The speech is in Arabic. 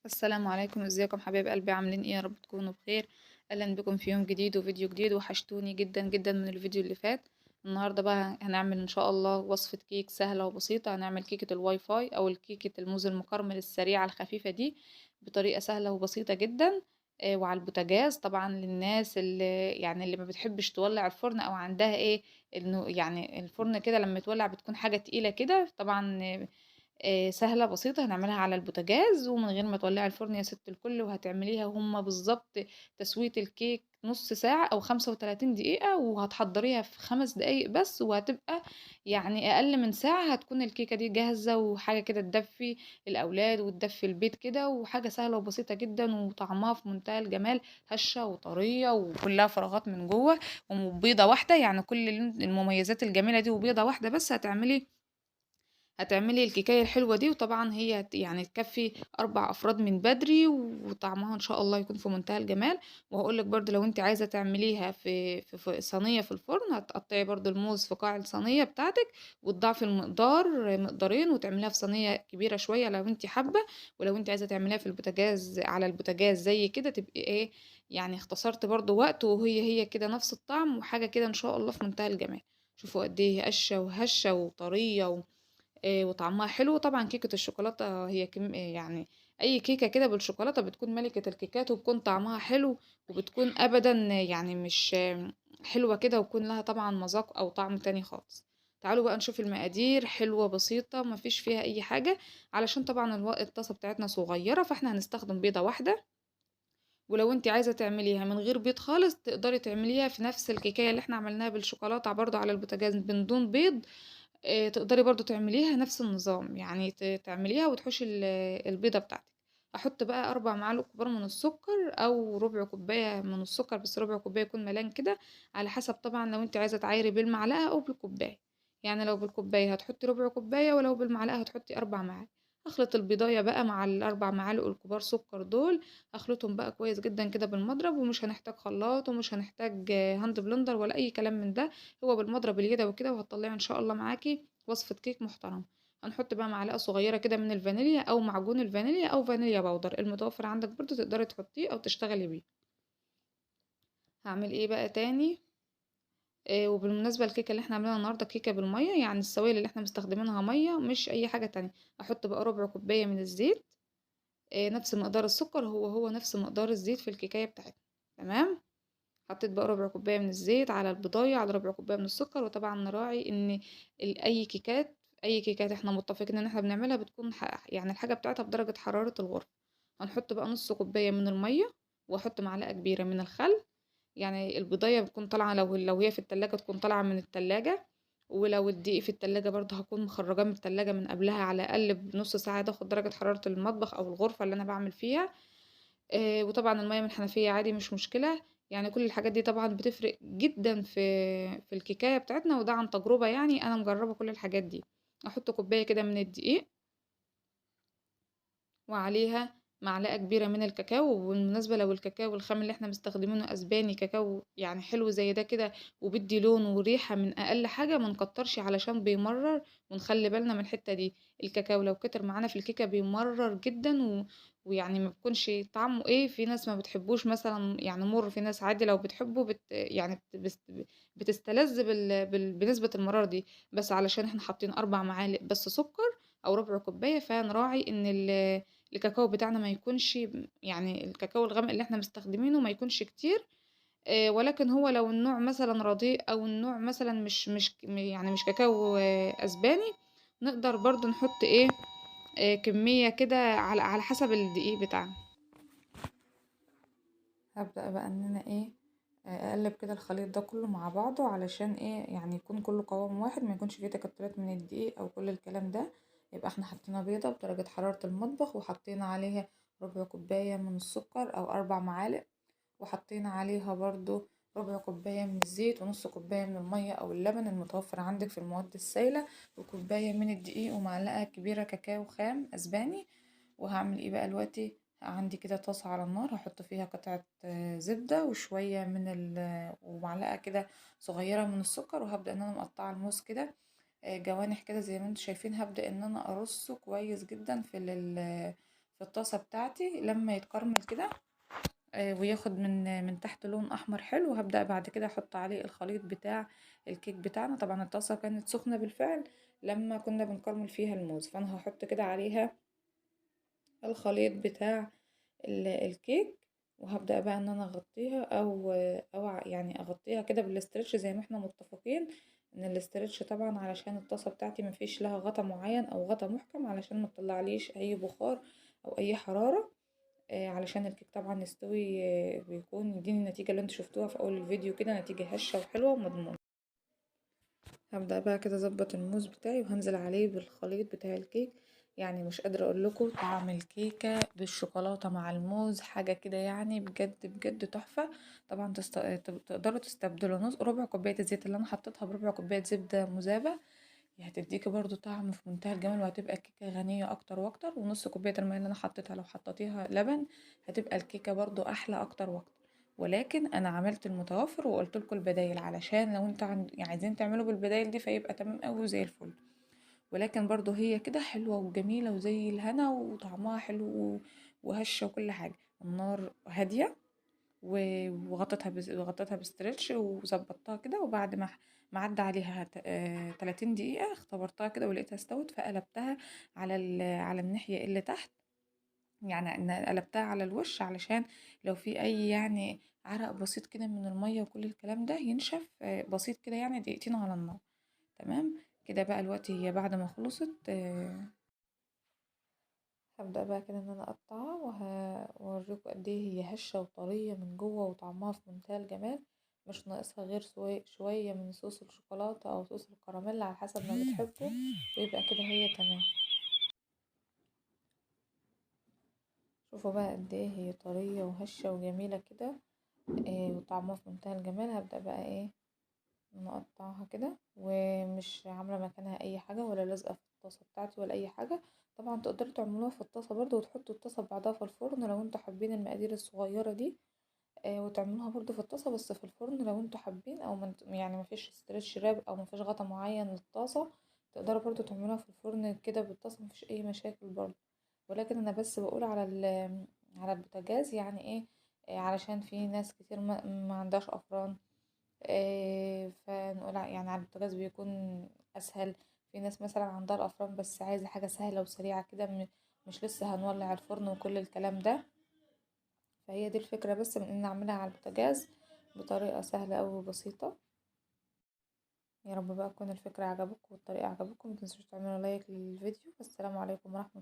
السلام عليكم، ازيكم حبايب قلبي؟ عاملين ايه؟ يا رب تكونوا بخير. اهلا بكم في يوم جديد وفيديو جديد. وحشتوني جدا جدا من الفيديو اللي فات. النهارده بقى هنعمل ان شاء الله وصفة كيك سهلة وبسيطة. هنعمل كيكة الواي فاي او الكيكة الموز المكرمل السريعة الخفيفة دي بطريقة سهلة وبسيطة جدا. وعلى البوتاجاز طبعا للناس اللي ما بتحبش تولع الفرن او عندها ايه، انه يعني الفرن كده لما يتولع بتكون حاجة تقيلة كده طبعا. سهلة بسيطة هنعملها على البوتاجاز ومن غير ما تولعي الفرن يا ست الكل. وهتعمليها هما بالظبط تسوية الكيك نص ساعة أو 35 دقيقة، وهتحضريها في 5 دقايق بس، وهتبقى يعني أقل من ساعة هتكون الكيكة دي جاهزة. وحاجة كده تدفي الأولاد وتدفي البيت كده، وحاجة سهلة وبسيطة جدا وطعمها في منتهى الجمال، هشة وطرية وكلها فراغات من جوه وبيضة واحدة. يعني كل المميزات الجميلة دي وبيضة واحدة بس. هتعملي الكيكاية الحلوة دي، وطبعا هي يعني تكفي 4 أفراد من بدري، وطعمها إن شاء الله يكون في منتهى الجمال. وهقولك برضو لو انت عايزة تعمليها في صينية في الفرن، هتقطعي برضو الموز في قاع الصينية بتاعتك وتضاعفي المقدار مقدارين، وتعمليها في صينية كبيرة شوية لو انت حابة. ولو انت عايزة تعمليها في البوتاجاز على البوتاجاز زي كده تبقي ايه، يعني اختصرت برضو وقت، وهي كده نفس الطعم وحاجة كده إن شاء الله في منتهى الجمال. شوفوا قد ايه قشة وهشة وطرية وطعمها حلو. طبعا كيكة الشوكولاتة هي يعني أي كيكة كده بالشوكولاتة بتكون ملكة الكيكات، وبتكون طعمها حلو، وبتكون أبدا يعني مش حلوة كده، ويكون لها طبعا مذاق أو طعم تاني خالص. تعالوا بقى نشوف المقادير. حلوة بسيطة مفيش فيها أي حاجة، علشان طبعا الطاسة بتاعتنا صغيرة، فاحنا هنستخدم بيضة واحدة. ولو انت عايزة تعمليها من غير بيض خالص تقدري تعمليها في نفس الكيكاية اللي احنا عملناها بالشوكولاتة برضو على البوتاجاز من دون بيض. تقدري برضو تعمليها نفس النظام، يعني تعمليها وتحوشي البيضة بتاعتك. احط بقى 4 معالق كبار من السكر او ربع كوباية من السكر، بس ربع كوباية يكون ملان كده، على حسب طبعا لو انت عايزة تعايري بالمعلقة او بالكوباية. يعني لو بالكوباية هتحطي ربع كوباية، ولو بالمعلقة هتحطي 4 معالق. اخلط البيضاية بقى مع ال4 معالق الكبار سكر دول. اخلطهم بقى كويس جدا كده بالمضرب، ومش هنحتاج خلاط ومش هنحتاج هاند بلندر ولا اي كلام من ده. هو بالمضرب اليدوي كده، وهتطلعي ان شاء الله معاكي وصفة كيك محترمة. هنحط بقى معلقة صغيرة كده من الفانيليا او معجون الفانيليا او فانيليا باودر المتوفر عندك برضو تقدري تحطيه او تشتغلي بيه. هعمل ايه بقى تاني؟ وبالمناسبة الكيكة اللي احنا عاملينها النهاردة كيكة بالمية، يعني السوائل اللي احنا مستخدمينها مية مش اي حاجة تانية. احط بقى ربع كوباية من الزيت. نفس مقدار السكر هو نفس مقدار الزيت في الكيكاية بتاعتنا. تمام. حطيت بقى ربع كوباية من الزيت على البضاية على ربع كوباية من السكر. وطبعا نراعي ان اي كيكات احنا متفقين ان احنا بنعملها بتكون يعني الحاجة بتاعتها بدرجة حرارة الغرفة. هنحط بقى نص كوباية من المية، واحط معلقة كبيرة من الخل. يعني البضاية بتكون طالعة، لو هي في التلاجة تكون طالعة من التلاجة. ولو الدقيق في التلاجة برضه هكون مخرجاه من التلاجة من قبلها على الأقل بنص ساعة، تاخد درجة حرارة المطبخ أو الغرفة اللي أنا بعمل فيها. وطبعا المية من الحنفية عادي مش مشكلة. يعني كل الحاجات دي طبعا بتفرق جدا في الكيكاية بتاعتنا، وده عن تجربة، يعني أنا مجربة كل الحاجات دي. أحط كوباية كده من الدقيق، وعليها معلقة كبيرة من الكاكاو. وبالمناسبة لو الكاكاو الخام اللي احنا مستخدمينه اسباني كاكاو يعني حلو زي ده كده وبيدي لون وريحة، من اقل حاجة ما نكترش علشان بيمرر. ونخلي بالنا من الحتة دي، الكاكاو لو كتر معانا في الكيكة بيمرر جدا ويعني ما بيكونش طعمه ايه. في ناس ما بتحبوش مثلا يعني مر، في ناس عادي لو بتحبه يعني بتستلذ بنسبة المرار دي. بس علشان احنا حاطين 4 معالق بس سكر او ربع كوباية، فنراعي ان الكاكاو بتاعنا ما يكونش، يعني الكاكاو الغامق اللي احنا مستخدمينه ما يكونش كتير. ولكن هو لو النوع مثلا رديء او النوع مثلا مش يعني مش كاكاو اسباني، نقدر برضو نحط ايه، كمية كده على حسب الدقيق بتاعنا. هبدأ بقى ان انا ايه، اقلب كده الخليط ده كله مع بعضه، علشان ايه يعني يكون كله قوام واحد، ما يكونش فيه تكتلات من الدقيق او كل الكلام ده. يبقى احنا حطينا بيضة بدرجة حرارة المطبخ، وحطينا عليها ربع كوباية من السكر او 4 معالق، وحطينا عليها برضو ربع كوباية من الزيت، ونص كوباية من المية او اللبن المتوفر عندك في المواد السائلة، وكوباية من الدقيق، ومعلقة كبيرة كاكاو خام اسباني. وهعمل ايه بقى دلوقتي؟ عندي كده طاسة على النار، هحط فيها قطعة زبدة وشوية ومعلقة كده صغيرة من السكر، وهبدأ ان انا مقطعة الموز كده جوانح كده زي ما انتم شايفين. هبدأ ان انا ارصه كويس جدا في في الطاسة بتاعتي لما يتكرمل كده وياخد من تحت لون احمر حلو. هبدأ بعد كده احط عليه الخليط بتاع الكيك بتاعنا. طبعا الطاسة كانت سخنة بالفعل لما كنا بنكرمل فيها الموز، فانا هحط كده عليها الخليط بتاع الكيك، وهبدأ بقى ان انا اغطيها يعني اغطيها كده بالاسترتش زي ما احنا متفقين ان الاسترتش طبعا علشان الطاسة بتاعتي مفيش لها غطا معين او غطا محكم علشان ما تطلعليش اي بخار او اي حرارة. علشان الكيك طبعا يستوي ويكون يديني النتيجة اللي انتوا شفتوها في اول الفيديو كده، نتيجة هشة وحلوة ومضمونة. هبدأ بقى كده اظبط الموز بتاعي وهنزل عليه بالخليط بتاع الكيك. يعني مش قادرة اقول لكم طعم الكيكة بالشوكولاتة مع الموز حاجة كده يعني بجد بجد تحفة. طبعا تقدروا تستبدلوا ربع كوباية الزيت اللي انا حطيتها بربع كوباية زبدة مذابة، هتديكي برضو طعم في منتهى الجمال، وهتبقى الكيكة غنية اكتر واكتر. ونص كوباية المية اللي انا حطيتها لو حطيتيها لبن هتبقى الكيكة برضو احلى اكتر واكتر. ولكن انا عملت المتوفر وقلت لكم البدايل علشان لو انتوا يعني عايزين تعملوا بالبدايل دي فيبقى تمام قوي وزي الفل. ولكن برضو هي كده حلوة وجميلة وزي الهنا وطعمها حلو وهشة وكل حاجة. النار هادية وغطيتها بستريتش وظبطتها كده. وبعد ما عدى عليها 30 دقيقة اختبرتها كده ولقيتها استوت، فقلبتها على الناحية اللي تحت. يعني أنا قلبتها على الوش علشان لو في أي يعني عرق بسيط كده من المية وكل الكلام ده ينشف بسيط كده، يعني دقيقتين على النار. تمام كده بقى. الوقت هي بعد ما خلصت هبدأ بقى كده ان انا اقطعها وهوريكم قد ايه هي هشة وطرية من جوه وطعمها في منتهى الجمال. مش ناقصها غير شوية من صوص الشوكولاتة او صوص الكراميل على حسب ما بتحبوا، ويبقى كده هي تمام. شوفوا بقى قد ايه هي طرية وهشة وجميلة كده وطعمها في منتهى الجمال. هبدأ بقى ايه نقطعها كده ومش عاملة مكانها اي حاجة ولا لازقة في الطاسة بتاعتي ولا اي حاجة. طبعا تقدروا تعملوها في الطاسة برضو وتحطوا الطاسة بعدها في الفرن لو انتوا حابين المقادير الصغيرة دي وتعملوها برضو في الطاسة بس في الفرن لو انتوا حابين، او يعني مفيش ستريتش راب او مفيش غطا معين للطاسة تقدروا برضو تعملوها في الفرن كده بالطاسة مفيش اي مشاكل برضو. ولكن انا بس بقول على البوتاجاز يعني ايه علشان في ناس كتير ما عندهاش افران فنقول يعني على البوتاجاز بيكون اسهل. في ناس مثلا عندها الافران بس عايزه حاجه سهله وسريعه كده مش لسه هنولع الفرن وكل الكلام ده. فهي دي الفكره بس من ان اعملها على البوتاجاز بطريقه سهله أوي وبسيطه. يا رب بقى تكون الفكره عجبتكم والطريقه عجبتكم. متنسوش تعملوا لايك للفيديو. والسلام عليكم ورحمه الله.